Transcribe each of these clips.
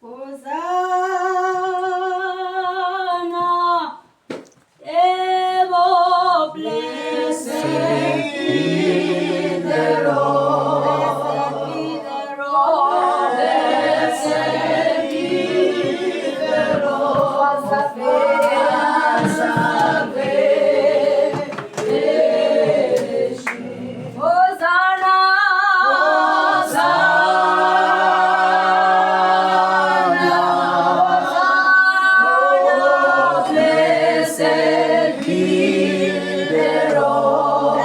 Hosanna, ever blessed be the Lord. Blessed be the Lord. Salvation. Hosanna, blessed be the Lord.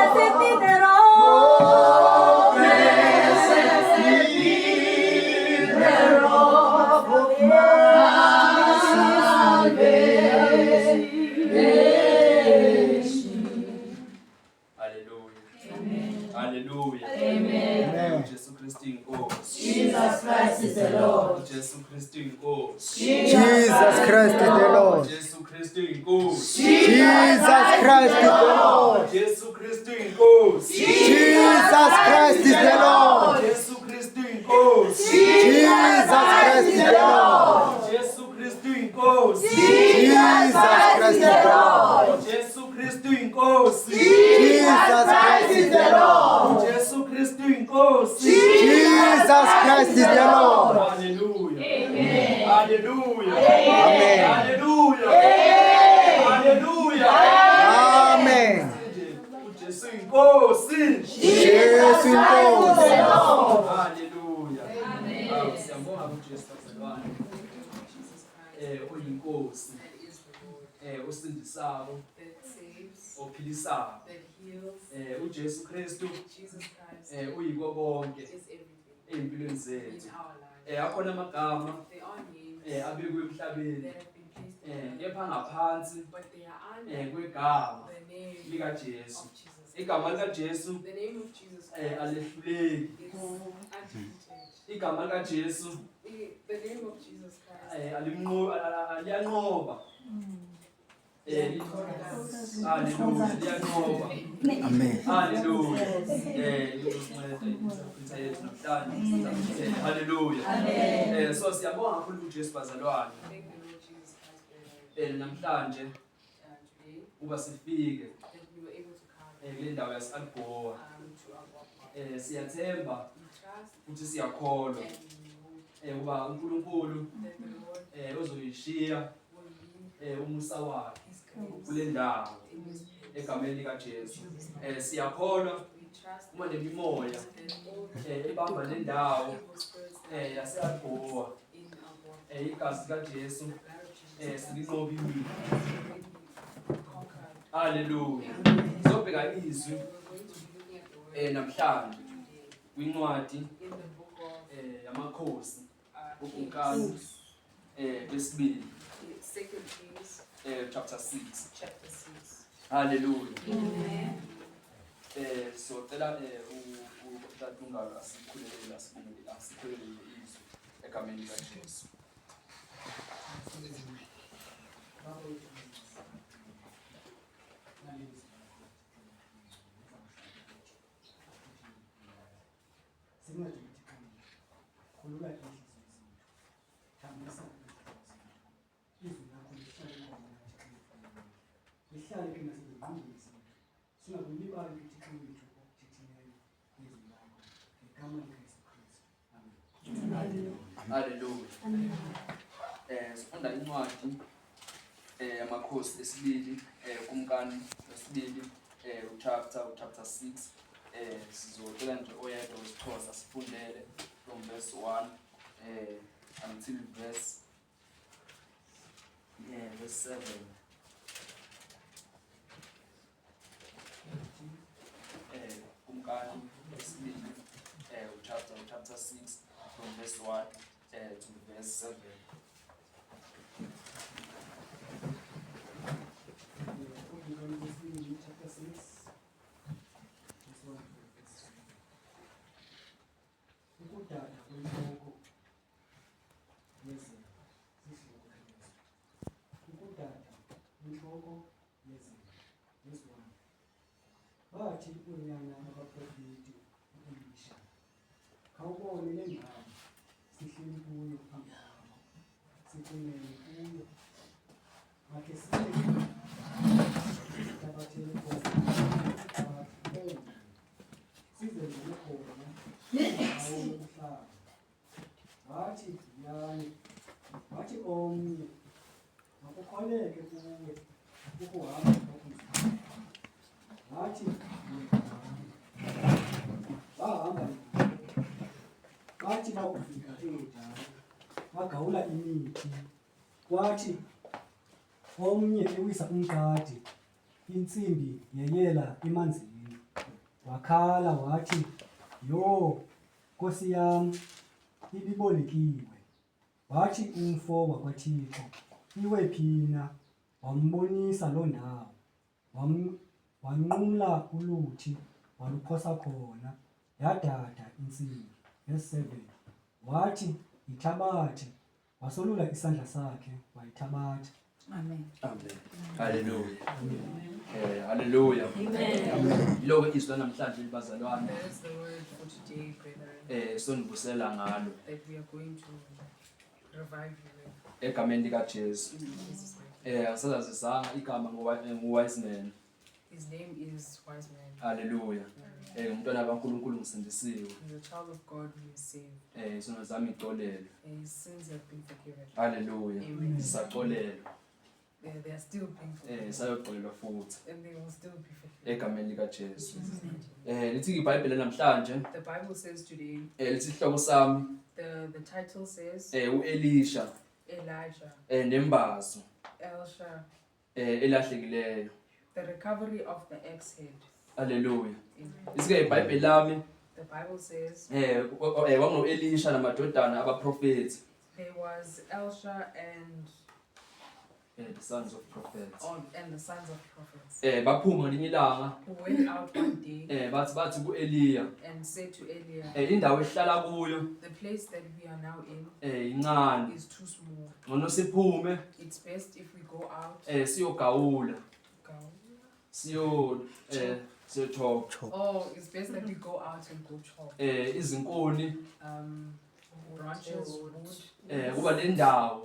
Blessed be the Lord. Blessed be the Lord. My salvation. Hallelujah. Amen. Jesus Christ inkosi. Jesus Christ is the Lord. Jesus Christ inkosi. Jesus Christ is the Lord. Jesus Christ inkosi. Jesus Christ is the Lord. Jesus Christ inkosi. Jesus Christ is the Lord. Jesus Christ inkosi. Jesus Christ is the Lord. Jesus Christ inkosi. Jesus Christ is the Lord. Jesus Christ inkosi. Jesus Christ is the Lord. Jesus Christ inkosi. Jesus Christ is the Lord. Hallelujah. Hallelujah. Amen. Hallelujah. Hallelujah. Amen. Jesu inkosi. Jesus inkosi. Hallelujah. Siyambonga uJesu bazalwane. Uyinkosi. Usindisayo, ophilisayo. uJesu Kristu uyiko konke empilweni zethu. Akhona amagama abekwe emhlabeni kepha ngaphansi kwegama lika Jesu. Igama lika Jesu alehluleki. Igama lika Jesu aliyanqoba. Hallelujah. Liyanqoba. Amen. Hallelujah. Hallelujah. So siyabonga kakhulu uJesu bazalwane. Namhlanje uba sifike kule ndawo yaseAlgoa. Siyathemba ukuthi siyakholwa uba uNkulunkulu uzoyishiya umusa wakhe kule ndawo egameni lika Jesu. Siyakholwa uma nemimoya ebamba le ndawo yaseAlgoa igazi lika Jesu silinqobile. Hallelujah. Sobheka izwi namhlanje kwincwadi In the book of yamakhosi Kings, ukumkani lesibili 2 Kings, chapter 6. chapter 6. Hallelujah. Amen. Socela utatungalo asikhulelele asikhulelele izwi egameni likaJesu. Hallelujah. Sifunda incwadi yamakhosi esibili kumkani wesibili chapter 6 sizocela nje oyedwa wesixhosa sifundele from verse 1 until verse 7. Kumkani wesibili chapter 6 from verse 1 to verse 7. Bathi unyana abaprofeti u-Elisha, khawubone le ndawo sihleli kuyo phambi kwakho, sikunene kuyo, makhe siye tabathele khona sizenzele khona indawo yokuhlala. Wathi yani, wathi omnye makukholeke kuwe ukuhamba okunzima. Wathi bahamba bathi bakufika eJari bagawula imithi. Kwathi omnye ewisa umqadi intsimbi yeyela emanzini, wakhala wathi, "Yo, Nkosi yam, ibibolekiwe." Wathi umfo wakwaThixo, "Iwe phina?" Wambonisa loo ndawo, wanqumla uluthi waluphosa khona, yadada intsimbi. Verse 7. Wathi ithabathe, wasolula isandla sakhe wayithabatha. Amen. Amen. Hallelujah. Hallelujah. Amen. Lo izwi namhlanje libazalwane That is the word for today, brethren, sonibusela ngalo that we are going to revive you egameni likaJesu. in Jesus' name. Asazazisanga igama ngu-wise man. His name is Wise Man. Hallelujah. Umntwana kaNkulunkulu ngisindisiwe. He's a child of God who is saved. Isono zami ixolele. And his sins have been forgiven. Hallelujah. Amen. Sisaxolelwa. They are still being forgiven. Sayoxolelwa futhi And they will still be forgiven. egameni likaJesu. In Jesus' name. Lithi iBhayibheli namhlanje The Bible says today, lithi isihloko sami the title says uElisha Elijah, nembazo Elisha, elahlekileyo. the recovery of the ex-head. Hallelujah. Amen. Isike iBhayibheli lami The Bible says kwakunoElisha namadodana abaprofethi there was Elisha and the sons of prophets. and the sons of prophets Baphuma ngelinye ilanga who went out one day bathi kuEliya and said to Eliah, indawo esihlala kuyo the place that we are now in incane, is too small. ngono siphume It's best if we go out. siyogawula Go. siyochopha Oh, it's best that we go out and go chop. izinkuni Branches, wood. kuba le ndawo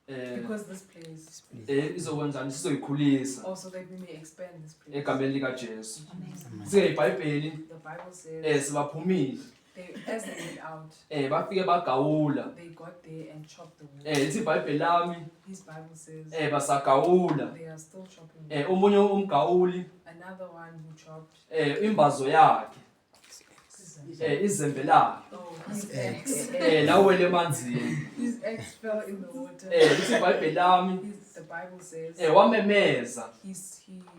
Because this place, izokwenzani sizoyikhulisa also that we may expand this place. egameni likaJesu. Sike iBhayibheli The Bible says sibaphumile as they went out, bafike bagawula. they got there and chopped the wood. Lithi iBhayibheli lami His Bible says basagawula. they are still chopping wood. Omunye umgawuli Another one who chopped imbazo yakhe izembe lakhe Oh, his ex. lawele emanzini. His ex fell in the water. Lithi iBhayibheli lami The Bible says wamemeza he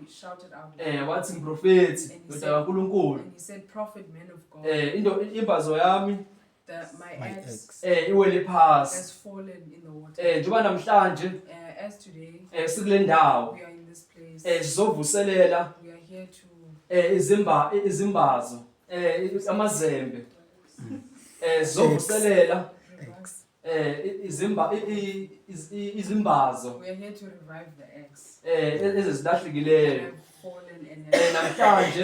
shouted out wathi mprofethi ndoda kaNkulunkulu and he said, Prophet, man of God, imbazo yami my ex iwele phasi has fallen in the water. njengoba namhlanje As today sikule ndawo we are in this place, sizovuselela we are here to izimbazo amazembe sizovuselela izimbazo we are here to revive the ex ezizilahlekileyo have fallen and namhlanje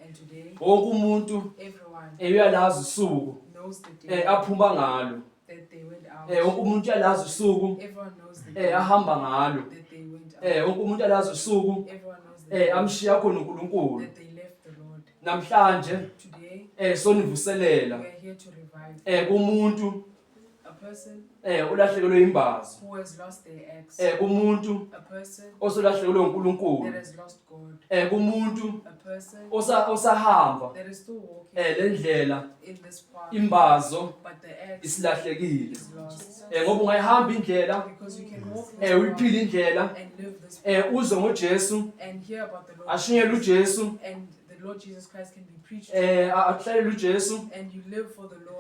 and today wonke umuntu everyone uyalazi usuku knows the day aphuma ngalo that they went wonke out. umuntu uyalazi usuku Everyone knows the day ahamba ngalo that they went out. wonke umuntu uyalazi usuku Everyone knows the day amshiya khona uNkulunkulu that they left the Lord. namhlanje Today sonivuselela we are here to revive kumuntu a person ulahlekelwe imbazo who has lost their ex, kumuntu a person osolahlekelwe uNkulunkulu that has lost God, kumuntu a person osahamba that is still walking lendlela in this path, imbazo but the ex isilahlekile is lost. ngoba ungayihamba indlela Because you can walk this path uyiphila indlela and live this path uzwe ngoJesu and hear about the Lord ashinyele uJesu and the Lord Jesus Christ can be preached to, akuhlalele uJesu and you live for the Lord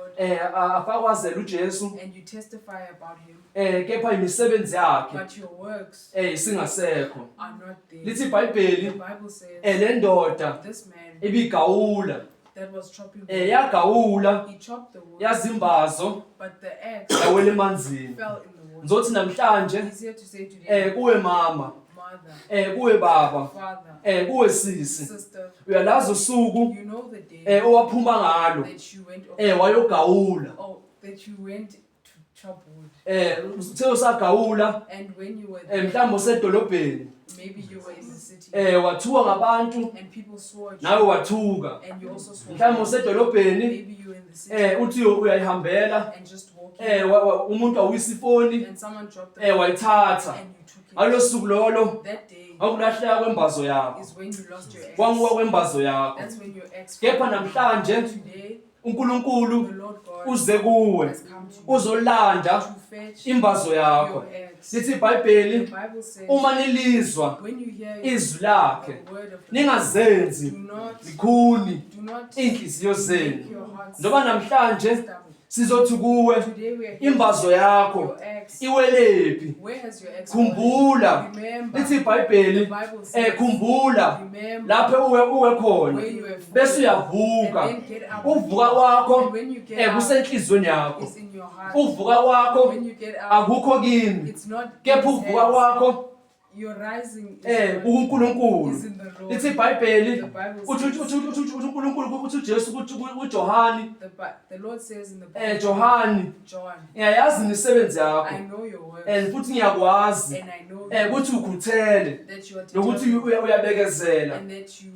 afakwazela uJesu and you testify about Him, kepha imisebenzi yakhe but your works isingasekho are not there. lithi The iBhayibheli Bible says le ndoda this man ibigawula that was chopping wood, yagawula he chopped the wood, yazimbazo but the ex yawela emanzini fell in the water. ngizothi namhlanje He's here to say today, kuwe mama mother, kuwe baba father, kuwe sisi sister, uyalazi usuku you know the day owaphuma ngalo that you went wayogawula that you went to chop wood, uthe usagawula and when you were there, mhlawumbe usedolobheni maybe you were in the city wathuka ngabantu and people swore at nawe you, wathuka and you also swore mhlawumbe at them. usedolobheni Maybe you were in the city uthi uyayihambela and just walking, umuntu awuyisifoni and someone dropped the wayithatha and you took ngalo it. suku lolo That day akulahleka kwembazo yakho is when you lost your ex. kwanguwa kwembazo yakho That's when your ex. kepha namhlanje Today, uNkulunkulu the Lord God uze kuwe has come to you uzolanda to fetch imbazo yakho your ex. lithi The iBhayibheli Bible says, uma nilizwa when you hear izwi lakhe the word of the Lord, ningazenzi do not likhuni inhliziyo zenu make your hearts njengoba namhlanje stubborn. sizothi kuwe Today we are here imbazo to yakho your ex. iwelephi Where has your ex khumbula gone? Remember, lithi the iBhayibheli Bible says, khumbula remember lapho uwe khona where you have bese fallen, and uyavuka then get up. uvuka kwakho And when you get up, kusenhlizweni yakho it's in your heart. uvuka kwakho When you get up, akukho kimi it's not kepha in his uvuka hands. kwakho Your rising kuNkulunkulu is in the Lord. lithi iBhayibheli The Bible uthi says, uNkulunkulu uthi uJesu kuJohani the Lord says in the Bible, Johani John, ngiyayazi imisebenzi yakho I know your works, and futhi ngiyakwazi and I know ukuthi ukhuthele that you are nokuthi determined, uyabekezela and that you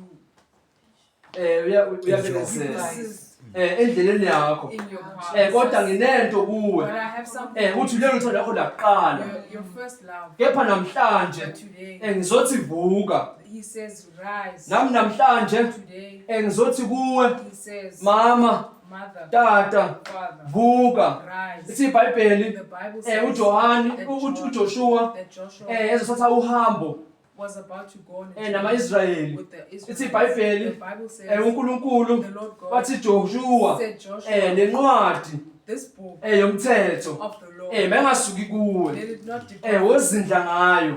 uyabekezela persist endleleni yakho in your heart. kodwa nginento But kuwe I have something. uthi lelo thando lakho lakuqala Your first love. kepha namhlanje But today, ngizothi vuka He says, rise. nami namhlanje Today, ngizothi kuwe He says, mama mother, tata father, vuka rise. lithi iBhayibheli The Bible says uJohani that uJoshua that Joshua ezothatha uhambo was about to go on a nama-Israyeli with the lithi Israelites. iBhayibheli The Bible says uNkulunkulu the Lord God wathi Joshua said, Joshua, lencwadi this book yomthetho of the Lord, mayingasuki kuwe let it not depart. wozindla ngayo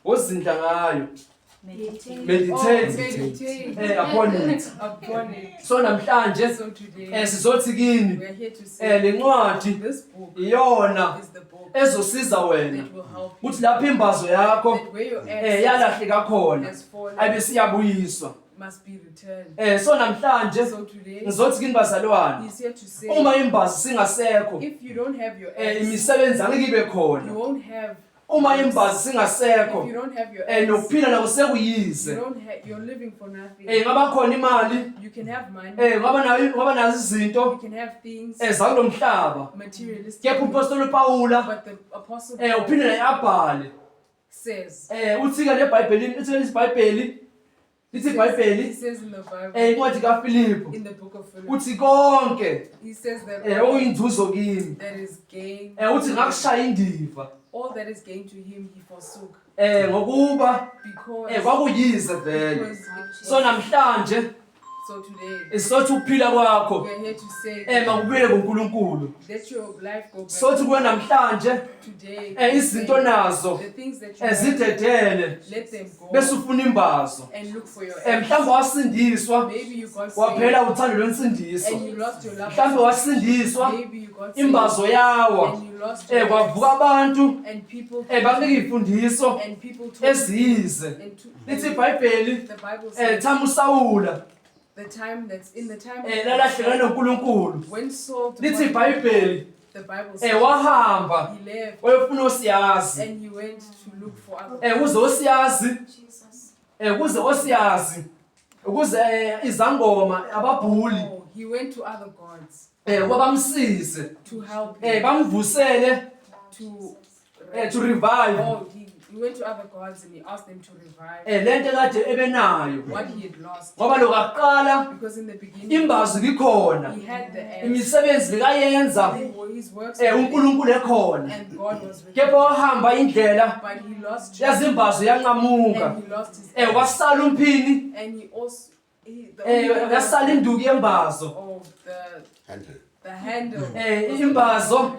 wozindla ngayo meditate upon it upon it. so namhlanje So today, sizothi kini we are here to say lencwadi this book iyona is the book ezosiza wena that will help you. ukuthi lapho imbazo yakho That where your ex yalahleka khona has fallen ayibe siyabuyiswa must be returned. so namhlanje So today, ngizothi kini bazalwane He's here to say, uma imbazo singasekho if you don't have your ex, imisebenzi angeke ibe you khona won't have. uma imbazo singasekho If you don't have your ex, nokuphila nako you sekuyize don't have. You're living for nothing. ngaba khona imali You can have money. ngaba nazo izinto You can have things zakulo mhlaba materialistic. kepha umpostoli uPawula But the apostle uphinde naye abhale says, uthi ke leBhayibhelini uthi iBhayibheli lithi iBhayibheli He says in the Bible, incwadi kaFilipi in the book of Philippians, uthi konke he says that okuyinzuzo kimi that is gain, uthi ngakushaya indiva all that is gain to him, he forsook. ngokuba Because, kwakuyize vele because so namhlanje so today, sothi ukuphila kwakho we are here to say makubuyele kuNkulunkulu let your life go back sothi kuwe namhlanje today. izinto nazo The things that you have, zidedele let them go bese ufuna imbazo and look for your mhlawumbe wasindiswa Maybe you got saved waphela uthando lwensindiso and you lost your love. mhlawumbe wasindiswa Maybe you got saved imbazo yawa and you lost your kwavuka lives. abantu And people bakunika izifundiso and people told eziyize and lithi and iBhayibheli the Bible says thama uSawula the time that's in the time lalahlekana noNkulunkulu when Saul lithi departed, iBhayibheli the Bible says wahamba he left wayefuna osiyazi and he went to look for other ukuze osiyazi ukuze izangoma ababhuli people. He went to other gods kwabamsize to help him bamvusele to to revive he went to other gods and he asked them to revive lento kade ebenayo what he had lost. ngoba lokuqala Because in the beginning imbazo likhona he had the axe, imisebenzi bekayenza his works uNkulunkulu ekhona and God was with kepha him. wahamba indlela But he lost track yazimbazo yanqamuka and he lost his axe. wasala umphini And he also the only thing yasala that- induku yembazo of the handle imbazo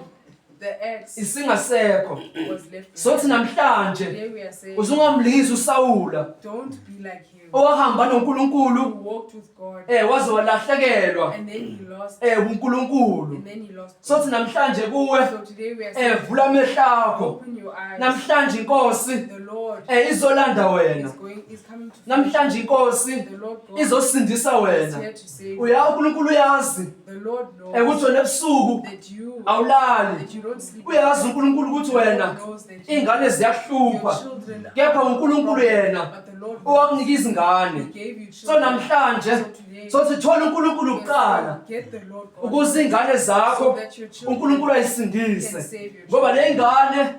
the axe isingasekho was left sothi behind. namhlanje Today we are saying uzungamlisi uSawula don't be like him owahamba who noNkulunkulu walked with God waze walahlekelwa and then he lost uNkulunkulu and then he lost sothi God. namhlanje kuwe So today we are saying vula amehlo akho open your eyes. namhlanje inkosi The Lord izolanda wena is coming to namhlanje inkosi the Lord God izosindisa is wena here to save you. uNkulunkulu uyazi The Lord ukuthi knows wena ebusuku that you awulali don't sleep. uyazi uNkulunkulu ukuthi The Lord wena knows that ingane your ziyakuhlupha children are kepha uNkulunkulu yena but the Lord owakunika knows. izingane He gave you so children. namhlanje So today sothi thola uNkulunkulu we kuqala are saying, get the Lord God ukuze ingane so zakho that your children uNkulunkulu can ayisindise save your ngoba children.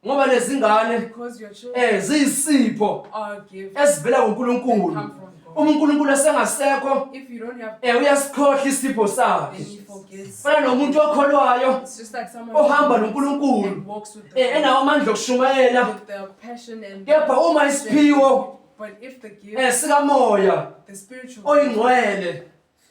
ngoba lezi ngane Because your children ziyisipho are gifts ezivela that kuNkulunkulu come from God. uNkulunkulu esengasekho If you don't have uyasikhohla isipho then sakhe he forgets. fana nomuntu okholwayo It's just like someone ohamba who noNkulunkulu and walks with the enawo amandla okushumayela with the passion and kepha uma isiphiwo but if the gift sikamoya the spiritual gift oyingcwele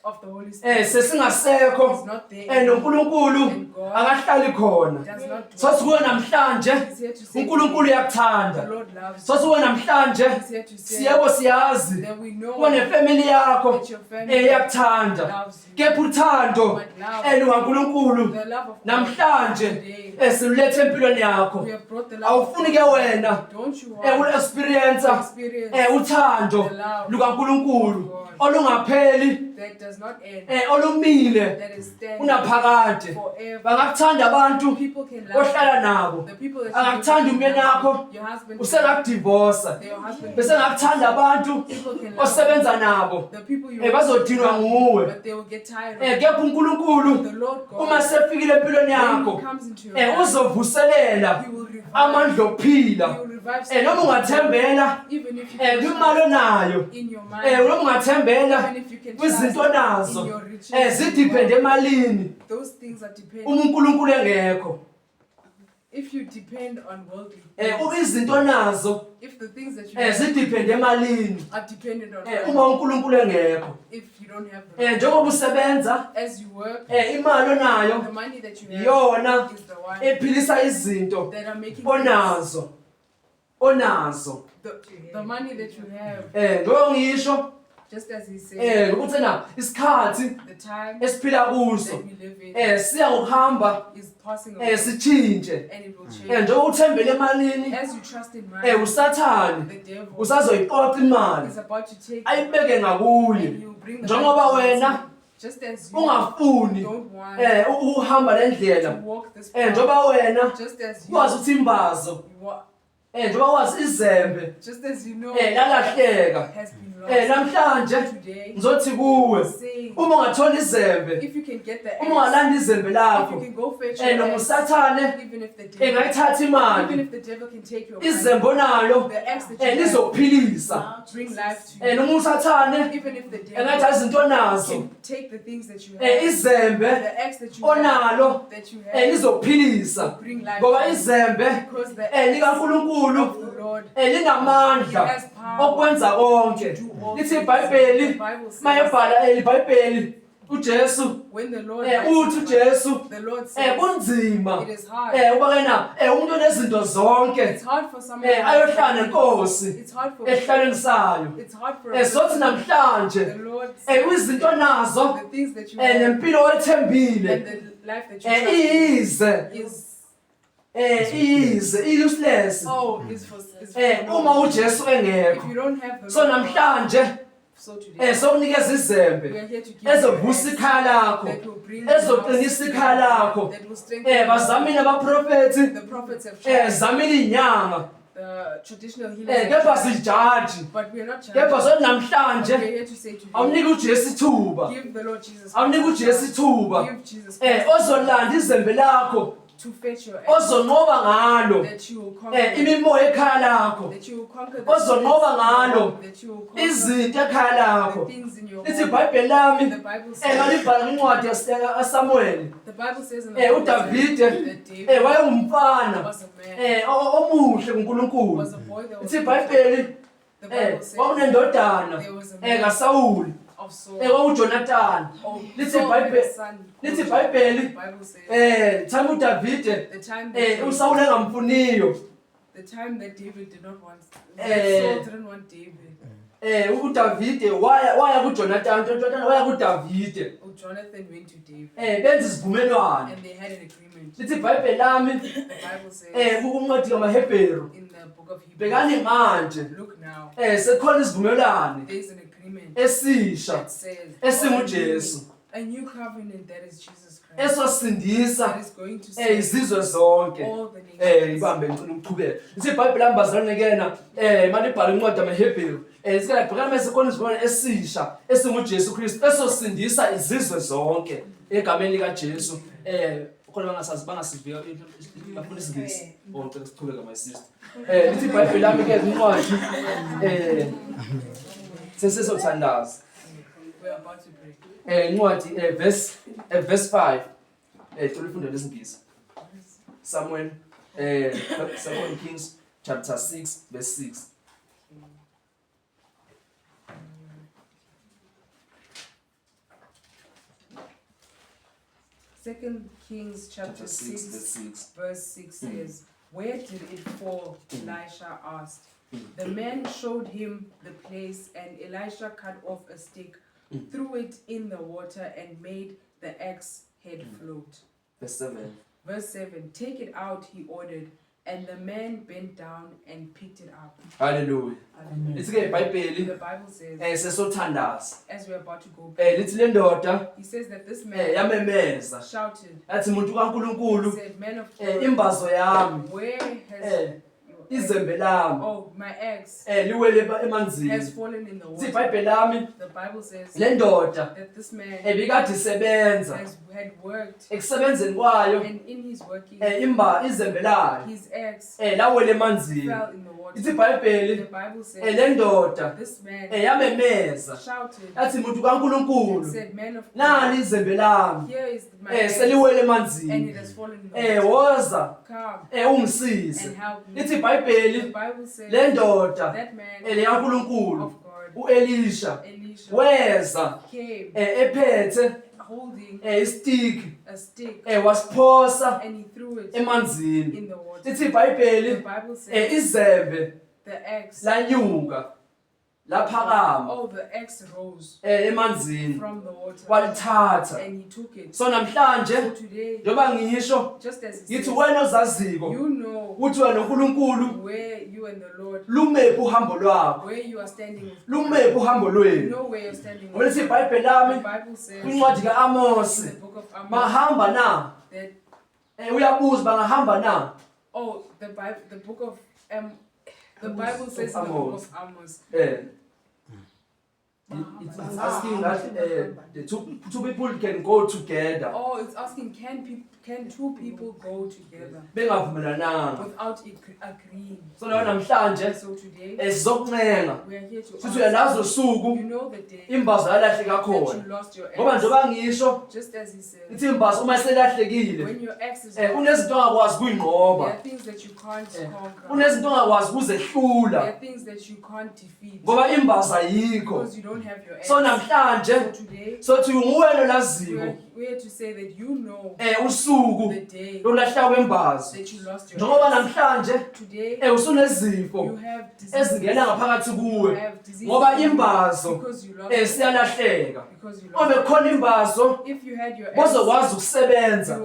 of the Holy Spirit sesingasekho is not there noNkulunkulu and God akahlali khona does not do sothi kuwe namhlanje He's here to say uNkulunkulu the uyakuthanda Lord loves sothi kuwe namhlanje He's here to say siyebo siyazi that we know kuwe nefamily yakho that your family iyakuthanda loves you. kepha uthando But love, lukaNkulunkulu the love of God namhlanje today, silulethe empilweni yakho we have brought the love of awufuni God. ke wena Don't you want ulu-experience to experience uthando the love lukaNkulunkulu of God olungapheli that does not end, olumile that is standing unaphakade forever? bangakuthanda abantu People can love ohlala you. nabo The people that Angakuthanda umyeni wakho, your husband, usengakudivosa your husband, bese ngakuthanda abantu people can love osebenza nabo the people you bazodinwa nguwe but they will get tired of kepha uNkulunkulu the Lord God. uma sefikile empilweni When yakho he comes into your life, uzovuselela he will revive. amandla He okuphila will revive noma ungathembela even if you can kwimali onayo in your mind, noma ungathembela even if you can kwizinto trust nazo in your riches, zidepende emalini those things are dependent. uma uNkulunkulu engekho If you depend on worldly uma things, izinto nazo if the things that you have zidepende emalini are dependent on uma God, uNkulunkulu engekho if you don't have the njengoba usebenza as you work, imali onayo the money that you have iyona is the one ephilisa izinto that are making onazo the money that you have, njengoba ngisho just as he said, ukuthi na isikhathi the time esiphila kuso that we live in siya ngokuhamba is passing away sitshintshe and it will change. njengoba uthembele emalini As you trust in money, usathane the devil usazoyiqoqa imali is about to take ayibeke ngakuye and you bring the njengoba money wena just as you ungafuni don't want uhamba le to ndlela walk this path, njengoba wena just as you wazi ukuthi imbazo wa- njengoba wazi izembe just as you know lalahleka has been lost. namhlanje Today, ngizothi kuwe say, uma ungathola izembe if you can get the uma axe, ungalanda izembe if lakho you can go fetch noma your axe, usathane even if the devil, engayithatha even imali if the devil can take your money, izembe onalo the axe that you have lizokuphilisa bring life to you. noma usathane Even if the devil engayithatha izinto onazo can take the things that you have, izembe the axe that you have, onalo that you have, lizokuphilisa bring life ngoba to you. izembe Because the axe likaNkulunkulu of the Lord, linamandla it has power okwenza konke to do all lithi things. iBhayibheli The Bible says, mayebhala iBhayibheli uJesu when the Lord uthi writes uJesu the Lord says, kunzima it is hard. uba kena umuntu onezinto zonke It's hard for someone ayohlala nenkosi It's hard for ehlalweni sayo It's hard for sothi namhlanje the Lord says, izinto nazo the things that you have nempilo oyithembile and the life that you trust ize useless is for uma uJesu engekho if you don't have the so Lord, namhlanje so today sokunikeza izembe we are here to give you ezovusa ikhaya lakho that will bring ezoqinisa ikhaya lakho that will strengthen bazamile abaprofethi the prophets have tried zamile inyanga the traditional healers kepha have tried, sijaji but we are not kepha judging. sothi But we namhlanje are here to say today, awunike uJesu ithuba give the Lord Jesus awunike Christ uJesu a ithuba chance. Give Jesus Christ ozolanda izembe lakho to fetch your axe, ozonqoba ngalo that you will conquer imimoya ekhaya lakho that you will conquer ozonqoba ngalo that you will conquer izinto ekhaya the lakho things in your lithi home. iBhayibheli lami The Bible says, ngalibhala kwincwadi yaSamuel the Bible says in the Bible uDavide that David wayengumfana was a man, omuhle kuNkulunkulu was a boy that was lithi iBhayibheli the Bible says kwakunendodana there was a man kaSawuli of Saul, kwakuJonathani of lithi Saul had a iBhayibheli son. lithi The iBhayibheli Bible says thana uDavide the time that uSawuli engamfuniyo the time that David did not want Eh. Saul didn't want David. uDavide waya kuJonathani uJonathani waya kuDavide Jonathan went to David benza isivumelwano and they had an agreement. lithi iBhayibheli lami The Bible says kuncwadi kaMahebheru in the book of Hebrews, bekani manje look now, sekhona isivumelwano there's an agreement esisha that says esinguJesu a new covenant that is Jesus Christ esosindisa that is going to save izizwe zonke all the nations. ibambe ngicela ukuqhubeka lithi iBhayibheli lami bazalwane kena manje ibhala incwadi kaMahebheru sikala bhekana mase khona isivumelwano esisha esinguJesu Kristu esosindisa izizwe zonke egameni likaJesu khona bangasivika bafuna isingisi ngicela siqhubeka my sister lithi iBhayibheli lami ke incwadi sesizothandaza We're about to pray. incwadi verse 5 cela ufunde lesingisi Samuel 2 Kings chapter 6 verse 6 2 Kings chapter 6 verse 6 verse 6 says, where did it fall? Elisha asked. The man showed him the place, and Elisha cut off a stick, threw it in the water, and made the axe head float. verse 7 Verse 7, take it out, he ordered, and the man bent down and picked it up. hallelujah Hallelujah. lithi ke iBhayibheli The Bible says, sesothandaza as we're about to go back, lithi le ndoda he says that this man yamemeza shouted, yathi muntu he kaNkulunkulu said, man of God, imbazo yami where has izembe lami oh, my axe liwele has emanzini fallen in the lithi water. iBhayibheli lami The Bible says le ndoda that this man ebikade isebenza had worked, ekusebenzeni kwayo and in his working, izembe layo his axe lawele emanzini fell in the water. lithi iBhayibheli The Bible says le ndoda this man yamemeza shouted yathi muntu and kaNkulunkulu said, man of nali God, izembe lami here is my axe, seliwele and emanzini it has fallen in the water. woza Come ungisize and help me. lithi The iBhayibheli Bible says le ndoda that man likaNkulunkulu of God, uElisha Elisha, weza came ephethe holding istick a stick, wasiphosa and he threw it emanzini in the water. lithi The iBhayibheli Bible says izembe the axe, lanyuka laphakama oh, the axe rose emanzini from the water, walithatha and he took it. so namhlanje So today, njoba ngisho just as it yithi says, wena ozaziko you know uthi wena noNkulunkulu where you and the Lord, lumephi uhambo lwakho where you are standing with God. lumephi uhambo You lwenu know where you're standing ngoba with lithi God. iBhayibheli The lami Bible says kwincwadi in kaAmos the book of Amos bahamba na that uyabuza bangahamba na oh, the Bible, the book of the Bible says in the book of Amos eh It's asking that the two people can go together. Oh, it's asking can two people go together Bengavumelananga. without agreeing. So namhlanje So today sizokuncenga we are here to sithi uyalazi usuku you know the day imbazo yalahleka that khona. you lost your Ngoba ex. njengoba ngisho Just as he said, ithi imbazo uma selahlekile when your ex is unezinto ongakwazi there kuyinqoba. are things that you can't conquer. Unezinto ongakwazi There ukuzehlula are things that you can't defeat ngoba imbazo ayikho. because you don't have your ex. So namhlanje So today sothi nguwena laziko we're here to say that you know usuku the day lolahleka kwembazo. that you lost your Njengoba ex. namhlanje Today usunezifo you have diseases. ezingena ngaphakathi You kuwe have diseases ngoba imbazo because you lost your ex. siyalahleka. Because you Uma lost bekhona imbazo If you had your ex, bozokwazi ukusebenza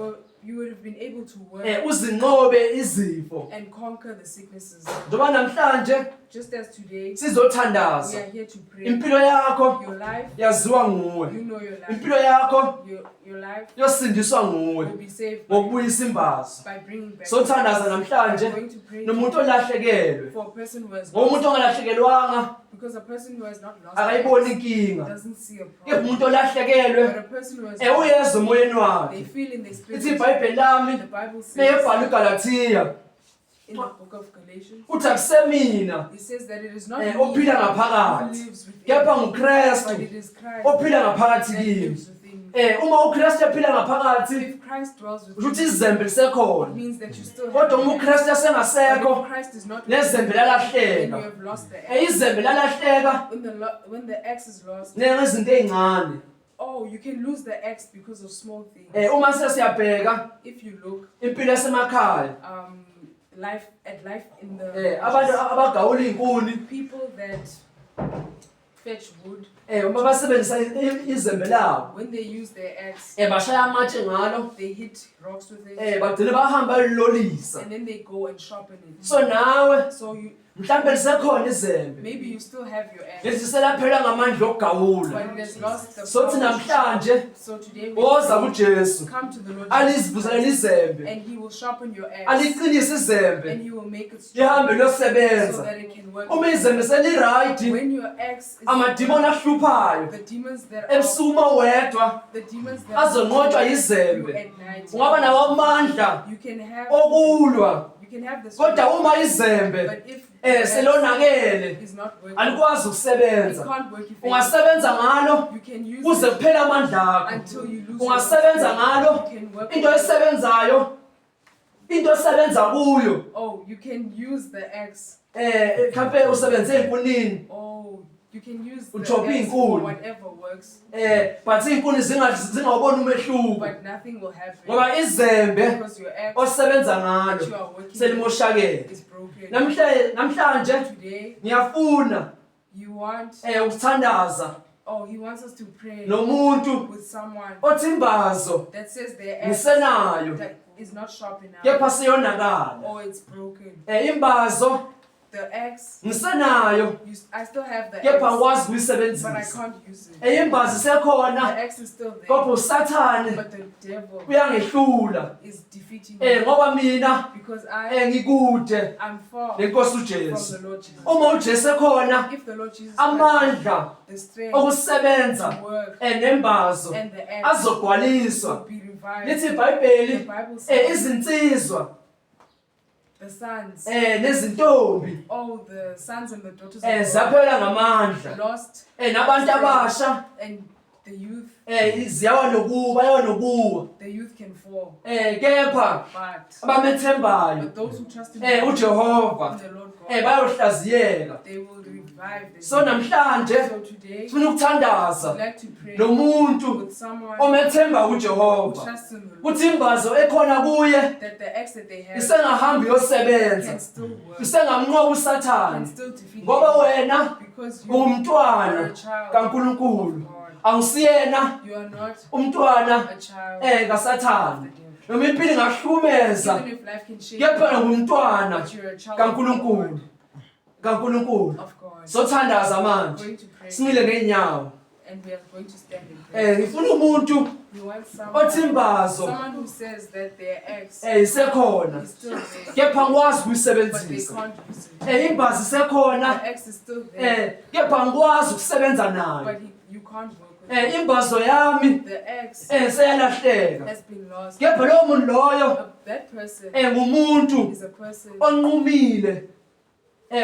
you would have been able to work uzinqobe izifo. and conquer the sicknesses. Njengoba namhlanje Just as today, we sizothandaza. are here to pray. Impilo yakho Your life, yaziwa nguwe. you know your life. Impilo yakho Your life yosindiswa nguwe will be saved ngokubuyisa imbazo. by bringing back. Sothandaza namhlanje I'm going to pray nomuntu olahlekelwe. for a person who has Ngomuntu lost, ongalahlekelwanga because a person who has not lost akayiboni inkinga. doesn't see a Ke problem. umuntu olahlekelwe But a person who has uyeza emoyeni they wakhe. feel in their spirit. Ithi iBhayibheli lami The Bible says meyebhala uGalathiya in the book of Galatians, uthi akusemina it says that it is not ophila me who ngaphakathi lives within, kepha but nguKristu it is Christ ophila ngaphakathi that kimi. lives within me. Uma uKristu ephila ngaphakathi If Christ dwells ukuthi within you, izembe it lisekhona. means that you still have Kodwa the uma ex. uKristu But asengasekho if Christ is not nezembe within you, then lalahleka. you have lost the ex. Izembe lalahleka When the ex is lost, ngezinto ezincane. oh, you can lose the ex because of small things. Uma sesiyabheka If you look, impilo esemakhaya life in the abantu abagawula izinkuni people that fetch wood, uma basebenzisa izembe lawo when they use their ex, bashaya amatshe ngalo they hit rocks with it, bagcine bahamba lolisa. and then they go and sharpen it. So nawe So you mhlambe lisekhona izembe maybe you still have your ex, lezi selaphela ngamandla okugawula. but it has lost the Sothi power. namhlanje So today we woza kuJesu come to the Lord alizivuzele Jesus, izembe and He will sharpen your ex, aliqinise izembe and He will make it lihambe strong so losebenza. that it can work. Uma izembe seliright When your ex is amadimoni ahluphayo the demons that are ebusuku uma wedwa the demons that azonqotshwa you yizembe. at night, Ungaba nawo amandla you can have okulwa the kodwa uma strength, izembe but if the ex selonakele is not working, alikwazi it ukusebenza. can't work effectively. Ungasebenza ngalo You can use kuze it kuphela amandla akho. until you lose Ungasebenza your ngalo you can work into with it. esebenzayo into esebenza kuyo Oh, you can use the ex. mhlawumbe usebenze ey'nkunini Oh, you can use the Uchophe ex for inkuni. whatever works, but iy'nkuni zingawuboni umehluko but nothing will happen ngoba izembe because your ex osebenza that ngalo you are working with selimoshakele. is broken. Namhlanje Today, ngiyafuna you want, ukuthandaza oh, He wants us to pray nomuntu with someone othi imbazo that says their ex ngisenayo that is not sharp enough, kepha siyonakala. or it's broken. Imbazo The ex, ngisenayo I still have the kepha ex, ngikwazi but I ukuyisebenzisa. can't use it. Imbazo isekhona The ex is still there, kodwa usathane but the devil uyangehlula is defeating me ngoba mina because I'm ngikude far nenkosi from uJesu. the Lord Jesus. Uma uJesu ekhona If the Lord Jesus amandla the strength okusebenza to work nembazo and the ex azogcwaliswa. will be revived. Lithi The iBhayibheli Bible says izinsizwa the sons, nezintombi all the sons and the daughters of God zaphela ngamandla lost, nabantu abasha and the youth ziyawa nokuwa the youth can fall, kepha but abamethembayo those who trust in uJehova the Lord God, bayohlaziyeka. they will revive them. So namhlanje So today, sifuna ukuthandaza I'd like to pray nomuntu with someone omethemba who uJehova trusts in the Lord, kuthi imbazo ekhona kuye that the ex that they have isengahambi yosebenza, can still work, isengamnqoba can usathane still defeat ngoba him, wena because you are ungumntwana a child kaNkulunkulu. of God. Awusiyena You are not umntwana a child kaSathane. of the devil. Noma impilo ingahlukumeza Even if life can shake kepha you, ungumntwana but you're a child of kaNkulunkulu. God. Of God. Sothandaza I'm manje going to pray. simile ngeenyawo. And we are going to stand in prayer. ngifuna umuntu We want othi imbazo someone who says that their ex isekhona is still there, kepha ngikwazi but they ukuyisebenzisa. can't use it. Imbazo isekhona The ex is still there, kepha ngikwazi ukusebenza nayo. but you can't work with it. Imbazo yami The ex seyalahleka. has been lost. Kepha lowo muntu loyo That person ngumuntu is a person onqumile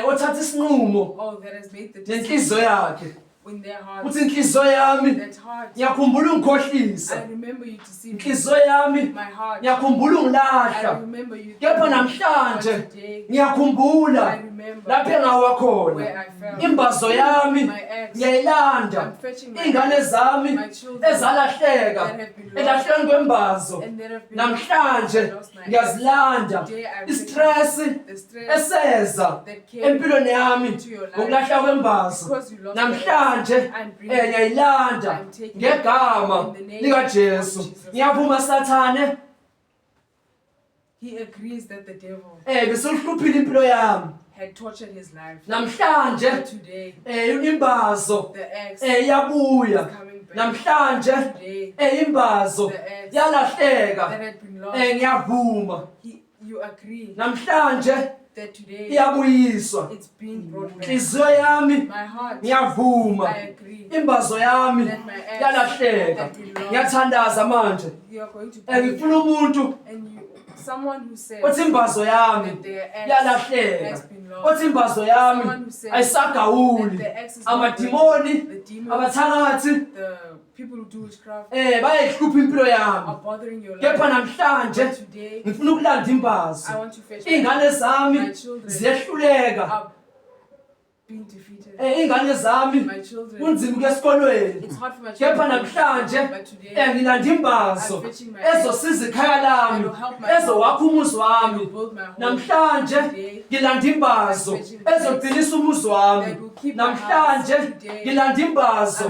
othatha isinqumo that has made the nenhliziyo decision yakhe in their heart. uthi inhliziyo yami That heart, ngiyakhumbula ungikhohlisa. I remember you deceive me. Inhliziyo yami My heart, ngiyakhumbula I ungilahla. remember you. Kepha But namhlanje today, I ngiyakhumbula remember lapho engawa khona. where I fell. Imbazo yami My ex, ngiyayilanda. I'm fetching my Ingane ex, zami my children ezalahleka that have been lost, elahleni kwembazo and that have been namhlanje lost. I lost my ex. ngiyazilanda. Today I Istress the stress eseza that came empilweni yami into your life ngokulahla kwembazo because you lost your ex. namhlanje I'm bringing ngiyayilanda I'm taking ngegama in the name lika of Jesu. Jesus. Ngiyaphuma Sathane He agrees that the devil beselihluphile impilo yami had tortured his life. namhlanje. But today, Imbazo the ex iyabuya is coming back. namhlanje. Today, Imbazo the ex yalahleka. that had been lost, Ngiyavuma you agree namhlanje that today iyabuyiswa. it's being brought back. Inhliziyo yami My heart, ngiyavuma. I agree Imbazo yami that my ex yalahleka. had been lost. Ngiyathandaza manje. You are going to pray, Ngifuna umuntu and someone who says othi imbazo yami that their ex yalahleka. has been lost. Othi imbazo yami Someone who says ayisagawuli. that the ex is not Amadimoni, working. The demons, abathakathi the people who do witchcraft bayihlupha impilo yami. are bothering your Kepha life. namhlanje But today, ngifuna ukulanda imbazo. I want to fetch Ingane zami my children ziyehluleka. are being defeated. Ingane zami My children, kunzima ukuya esikolweni. it's hard for my Kepha children, namhlanje but today ngilanda imbazo I'm fetching my ex ezosiza ikhaya lami, ezowakha umuzi and wami. will build my home. Namhlanje Today, ngilanda imbazo ezogcinisa umuzi wami. that will keep my house. Namhlanje Today, ngilanda imbazo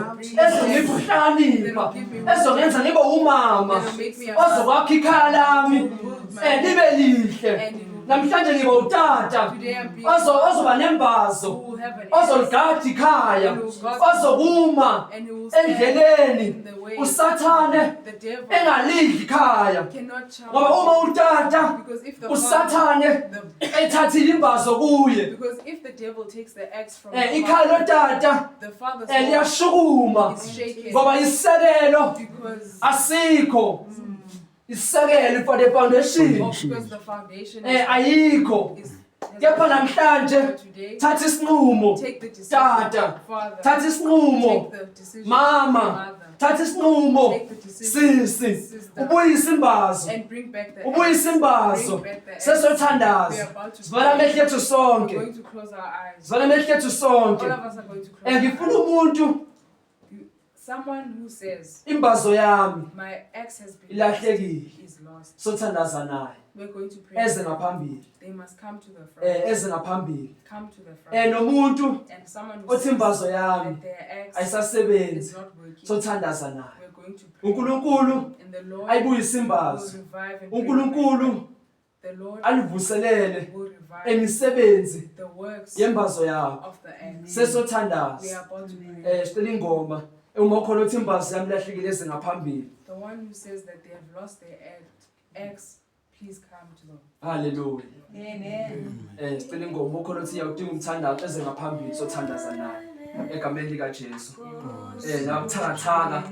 ezongipha ukuhlakanipha, ezongenza ngibe umama, that will make me a man, ozokwakha ikhaya lami build my libe lihle. and it will Namhlanje ngibe utata today I'm being ozoba nembazo, who will have an ex ozoligada ikhaya, ozokuma and he will stand endleleni in the way. usathane The devil engalidli ikhaya. cannot Ngoba challenge uma utata because if the usathane the ethathile imbazo kuye, because if the devil takes the ex from ikhaya the lotata father's home liyashukuma is shaken ngoba isekelo because asikho. Isekelo for the foundation because the foundation ayikho. is Kepha namhlanje but today thatha isinqumo take the decision, tata, father, thatha isinqumo take the decision, mama, mother, thatha isinqumo take the decision, sisi, sister, ubuyisa imbazo, and bring back the ubuyisa ex. imbazo. Bring back the ex. Sesothandaza. We are about to Sivala pray. amehlo ethu We're sonke. going to close our eyes. Sivala amehlo ethu sonke. All of us are going to close our Ngifuna eyes. umuntu Someone who says imbazo yami my ex has been ilahlekile. is lost. Sothandaza naye. We're going to pray. Eze ngaphambili. They must come to the front. Eze ngaphambili. Come to the front. Nomuntu And someone who othi says imbazo that yami their ex ayisasebenzi. is not working. Sothandaza naye. We're going to pray. uNkulunkulu And the Lord ayibuyise will imbazo. revive and bring uNkulunkulu back. The Lord alivuselele will revive emisebenzi the works yembazo yakho. of the ex. We Sesothandaza. are about to pray. Sicela ingoma uma khona uthi imbazo yami lahlekile eze ngaphambili. The one who says that they have lost their ex, please come to them. Hallelujah. Amen. Sicela ingoma khona uthi uyawudinga umthandazo eze ngaphambili sothandaza naye egameni lika Jesu. Nakuthakathaka.